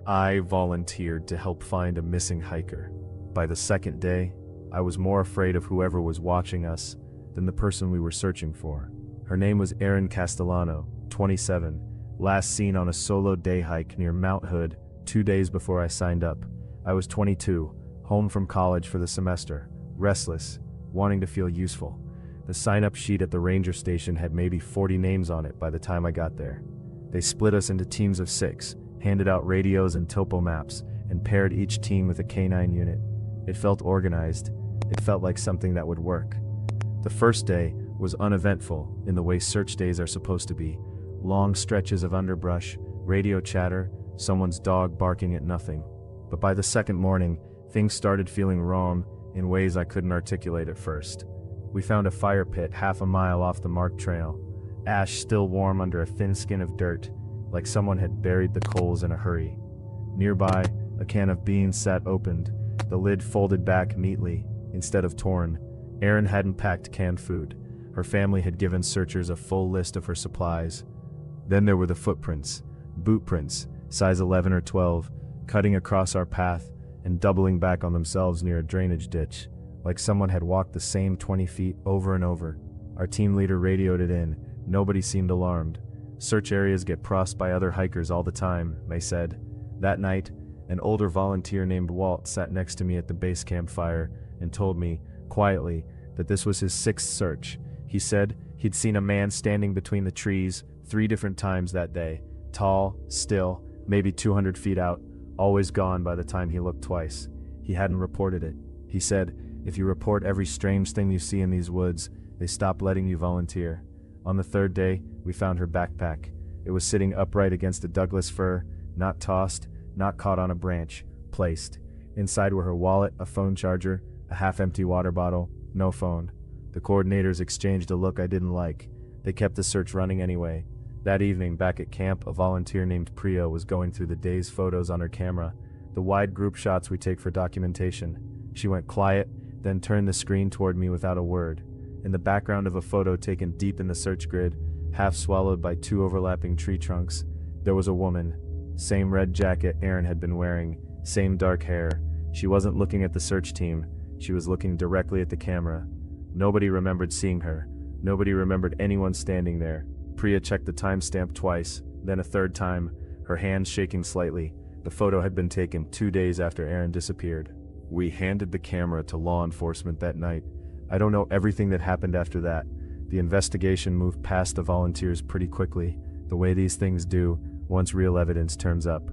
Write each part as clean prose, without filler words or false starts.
I volunteered to help find a missing hiker. By the second day, I was more afraid of whoever was watching us than the person we were searching for. Her name was Erin Castellano, 27, last seen on a solo day hike near Mount Hood 2 days before I signed up. I was 22, home from college for the semester, restless, wanting to feel useful. The sign-up sheet at the ranger station had maybe 40 names on it by the time I got there. They split us into teams of 6, handed out radios and topo maps, and paired each team with a canine unit. It felt organized. It felt like something that would work. The first day was uneventful in the way search days are supposed to be. Long stretches of underbrush, radio chatter, someone's dog barking at nothing. But by the second morning, things started feeling wrong in ways I couldn't articulate at first. We found a fire pit half a mile off the marked trail, ash still warm under a thin skin of dirt, like someone had buried the coals in a hurry. Nearby, a can of beans sat opened, the lid folded back neatly, instead of torn. Erin hadn't packed canned food. Her family had given searchers a full list of her supplies. Then there were the footprints, boot prints, size 11 or 12, cutting across our path and doubling back on themselves near a drainage ditch, like someone had walked the same 20 feet over and over. Our team leader radioed it in. Nobody seemed alarmed. Search areas get crossed by other hikers all the time, they said. That night, an older volunteer named Walt sat next to me at the base campfire and told me, quietly, that this was his 6th search. He said he'd seen a man standing between the trees 3 different times that day, tall, still, maybe 200 feet out, always gone by the time he looked twice. He hadn't reported it. He said, if you report every strange thing you see in these woods, they stop letting you volunteer. On the 3rd day, we found her backpack. It was sitting upright against a Douglas fir, not tossed, not caught on a branch, placed. Inside were her wallet, a phone charger, a half-empty water bottle, no phone. The coordinators exchanged a look I didn't like. They kept the search running anyway. That evening, back at camp, a volunteer named Priya was going through the day's photos on her camera, the wide group shots we take for documentation. She went quiet, then turned the screen toward me without a word. In the background of a photo taken deep in the search grid, half swallowed by 2 overlapping tree trunks, there was a woman. Same red jacket Erin had been wearing, same dark hair. She wasn't looking at the search team. She was looking directly at the camera. Nobody remembered seeing her. Nobody remembered anyone standing there. Priya checked the timestamp twice, then a 3rd time, her hands shaking slightly. The photo had been taken 2 days after Erin disappeared. We handed the camera to law enforcement that night. I don't know everything that happened after that. The investigation moved past the volunteers pretty quickly, the way these things do once real evidence turns up.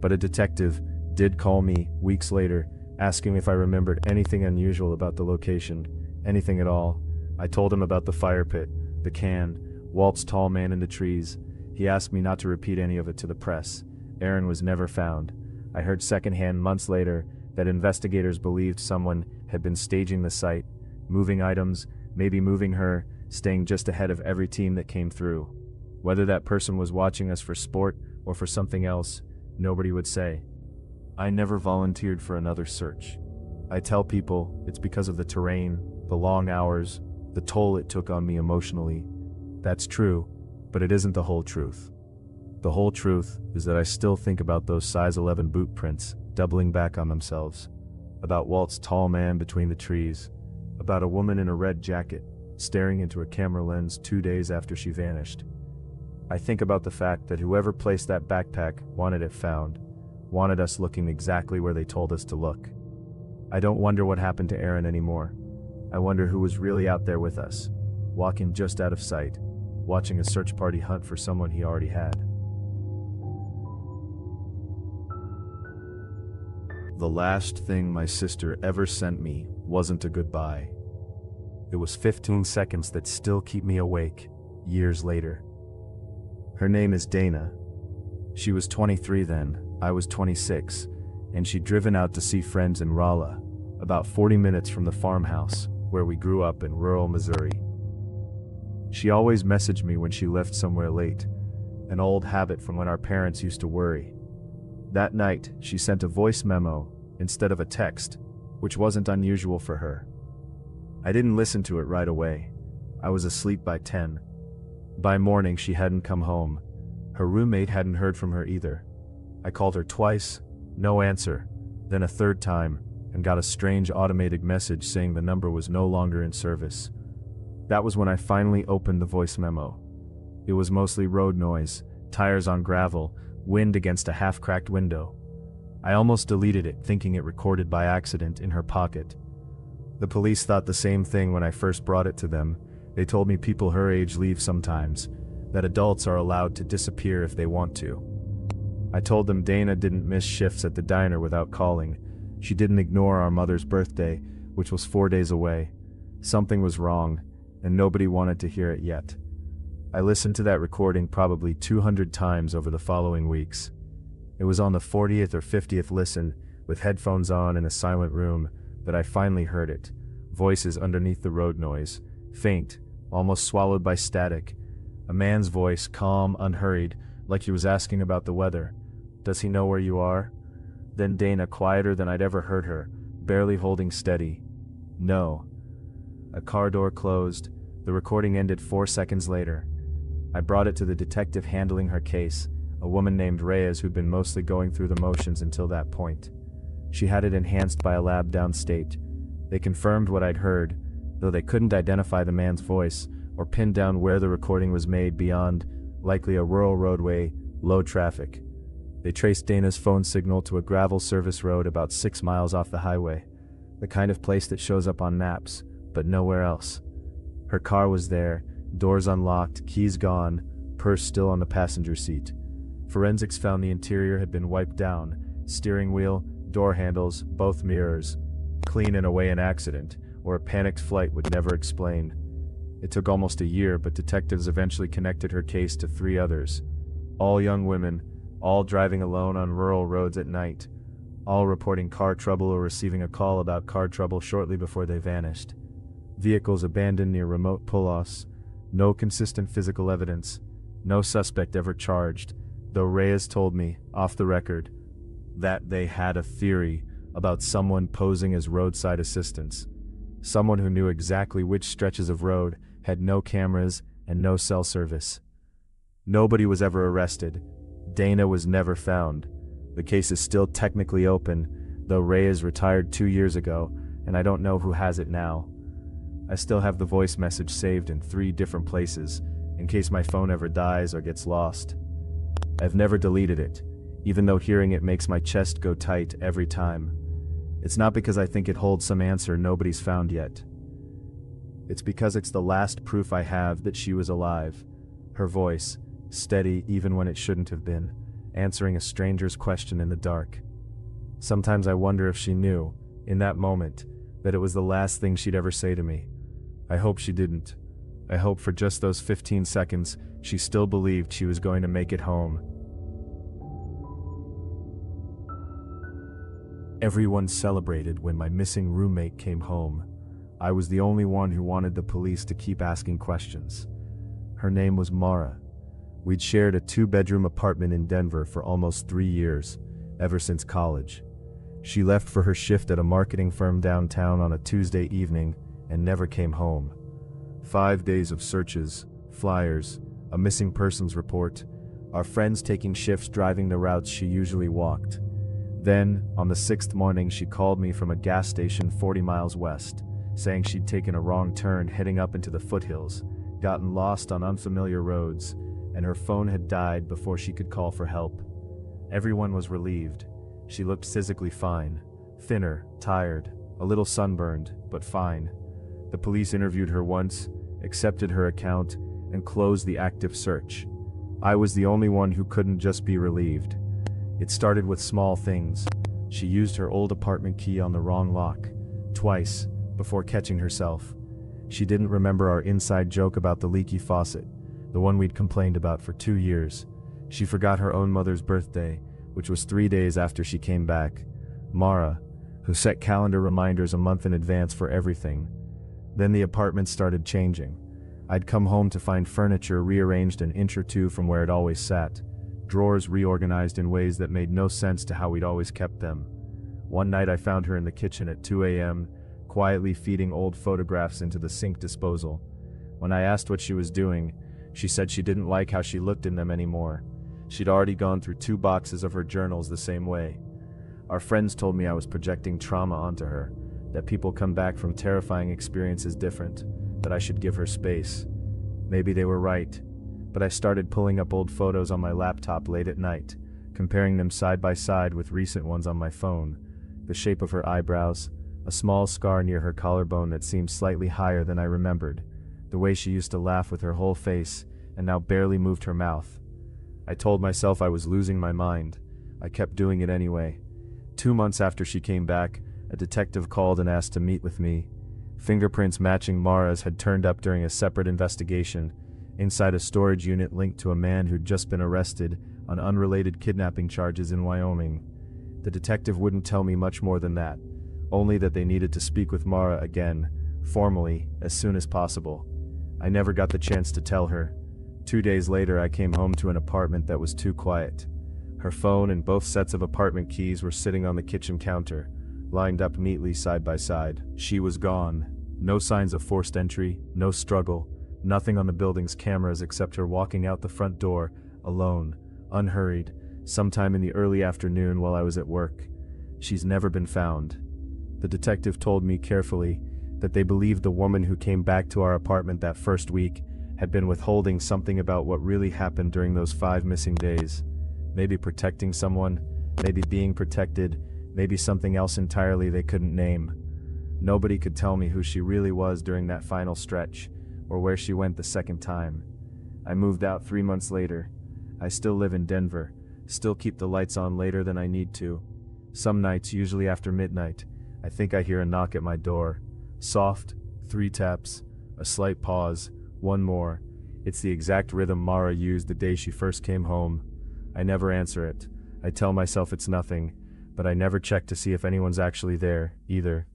But a detective did call me weeks later, asking if I remembered anything unusual about the location, anything at all. I told him about the fire pit, the can, Walt's tall man in the trees. He asked me not to repeat any of it to the press. Erin was never found. I heard secondhand months later that investigators believed someone had been staging the site, moving items, maybe moving her, staying just ahead of every team that came through. Whether that person was watching us for sport or for something else, nobody would say. I never volunteered for another search. I tell people it's because of the terrain, the long hours, the toll it took on me emotionally. That's true, but it isn't the whole truth. The whole truth is that I still think about those size 11 boot prints doubling back on themselves, about Walt's tall man between the trees, about a woman in a red jacket staring into a camera lens 2 days after she vanished. I think about the fact that whoever placed that backpack wanted it found, wanted us looking exactly where they told us to look. I don't wonder what happened to Erin anymore. I wonder who was really out there with us, walking just out of sight, watching a search party hunt for someone he already had. The last thing my sister ever sent me wasn't a goodbye. It was 15 seconds that still keep me awake, years later. Her name is Dana. She was 23 then, I was 26, and she'd driven out to see friends in Rolla, about 40 minutes from the farmhouse where we grew up in rural Missouri. She always messaged me when she left somewhere late, an old habit from when our parents used to worry. That night, she sent a voice memo instead of a text, which wasn't unusual for her. I didn't listen to it right away. I was asleep by 10. By morning, she hadn't come home. Her roommate hadn't heard from her either. I called her twice, no answer, then a third time, and got a strange automated message saying the number was no longer in service. That was when I finally opened the voice memo. It was mostly road noise, tires on gravel, wind against a half-cracked window. I almost deleted it, thinking it recorded by accident in her pocket. The police thought the same thing when I first brought it to them. They told me people her age leave sometimes, that adults are allowed to disappear if they want to. I told them Dana didn't miss shifts at the diner without calling. She didn't ignore our mother's birthday, which was 4 days away. Something was wrong, and nobody wanted to hear it yet. I listened to that recording probably 200 times over the following weeks. It was on the 40th or 50th listen, with headphones on in a silent room, that I finally heard it. Voices underneath the road noise, faint, almost swallowed by static. A man's voice, calm, unhurried, like he was asking about the weather. "Does he know where you are?" Then Dana, quieter than I'd ever heard her, barely holding steady. "No." A car door closed. The recording ended 4 seconds later. I brought it to the detective handling her case, a woman named Reyes who'd been mostly going through the motions until that point. She had it enhanced by a lab downstate. They confirmed what I'd heard, though they couldn't identify the man's voice or pin down where the recording was made beyond, likely a rural roadway, low traffic. They traced Dana's phone signal to a gravel service road about 6 miles off the highway, the kind of place that shows up on maps, but nowhere else. Her car was there, doors unlocked, keys gone, purse still on the passenger seat. Forensics found the interior had been wiped down, steering wheel, door handles, both mirrors. Clean in a way an accident, or a panicked flight would never explain. It took almost a year, but detectives eventually connected her case to 3 others. All young women, all driving alone on rural roads at night, all reporting car trouble or receiving a call about car trouble shortly before they vanished. Vehicles abandoned near remote pull-offs, no consistent physical evidence, no suspect ever charged, though Reyes told me, off the record, that they had a theory about someone posing as roadside assistance, someone who knew exactly which stretches of road had no cameras and no cell service. Nobody was ever arrested. Dana was never found. The case is still technically open, though Reyes retired 2 years ago, and I don't know who has it now. I still have the voice message saved in 3 different places, in case my phone ever dies or gets lost. I've never deleted it, even though hearing it makes my chest go tight every time. It's not because I think it holds some answer nobody's found yet. It's because it's the last proof I have that she was alive. Her voice, steady even when it shouldn't have been, answering a stranger's question in the dark. Sometimes I wonder if she knew, in that moment, that it was the last thing she'd ever say to me. I hope she didn't. I hope for just those 15 seconds, she still believed she was going to make it home. Everyone celebrated when my missing roommate came home. I was the only one who wanted the police to keep asking questions. Her name was Mara. We'd shared a 2-bedroom apartment in Denver for almost 3 years, ever since college. She left for her shift at a marketing firm downtown on a Tuesday evening and never came home. 5 days of searches, flyers, a missing persons report, our friends taking shifts driving the routes she usually walked. Then, on the 6th morning, she called me from a gas station 40 miles west, saying she'd taken a wrong turn heading up into the foothills, gotten lost on unfamiliar roads, and her phone had died before she could call for help. Everyone was relieved. She looked physically fine, thinner, tired, a little sunburned, but fine. The police interviewed her once, accepted her account, and closed the active search. I was the only one who couldn't just be relieved. It started with small things. She used her old apartment key on the wrong lock, twice, before catching herself. She didn't remember our inside joke about the leaky faucet, the one we'd complained about for 2 years. She forgot her own mother's birthday, which was 3 days after she came back. Mara, who set calendar reminders a month in advance for everything. Then the apartment started changing. I'd come home to find furniture rearranged an inch or 2 from where it always sat, drawers reorganized in ways that made no sense to how we'd always kept them. One night I found her in the kitchen at 2 a.m., quietly feeding old photographs into the sink disposal. When I asked what she was doing, she said she didn't like how she looked in them anymore. She'd already gone through 2 boxes of her journals the same way. Our friends told me I was projecting trauma onto her, that people come back from terrifying experiences different, that I should give her space. Maybe they were right, but I started pulling up old photos on my laptop late at night, comparing them side by side with recent ones on my phone. The shape of her eyebrows, a small scar near her collarbone that seemed slightly higher than I remembered, the way she used to laugh with her whole face and now barely moved her mouth. I told myself I was losing my mind. I kept doing it anyway. 2 months after she came back, a detective called and asked to meet with me. Fingerprints matching Mara's had turned up during a separate investigation, inside a storage unit linked to a man who'd just been arrested on unrelated kidnapping charges in Wyoming. The detective wouldn't tell me much more than that, only that they needed to speak with Mara again, formally, as soon as possible. I never got the chance to tell her. 2 days later, I came home to an apartment that was too quiet. Her phone and both sets of apartment keys were sitting on the kitchen counter, lined up neatly side by side. She was gone. No signs of forced entry, no struggle, nothing on the building's cameras except her walking out the front door, alone, unhurried, sometime in the early afternoon while I was at work. She's never been found. The detective told me carefully that they believed the woman who came back to our apartment that first week had been withholding something about what really happened during those 5 missing days. Maybe protecting someone, maybe being protected, maybe something else entirely they couldn't name. Nobody could tell me who she really was during that final stretch, or where she went the second time. I moved out 3 months later. I still live in Denver, still keep the lights on later than I need to. Some nights, usually after midnight, I think I hear a knock at my door. Soft, 3 taps, a slight pause, 1 more. It's the exact rhythm Mara used the day she first came home. I never answer it. I tell myself it's nothing, but I never check to see if anyone's actually there, either.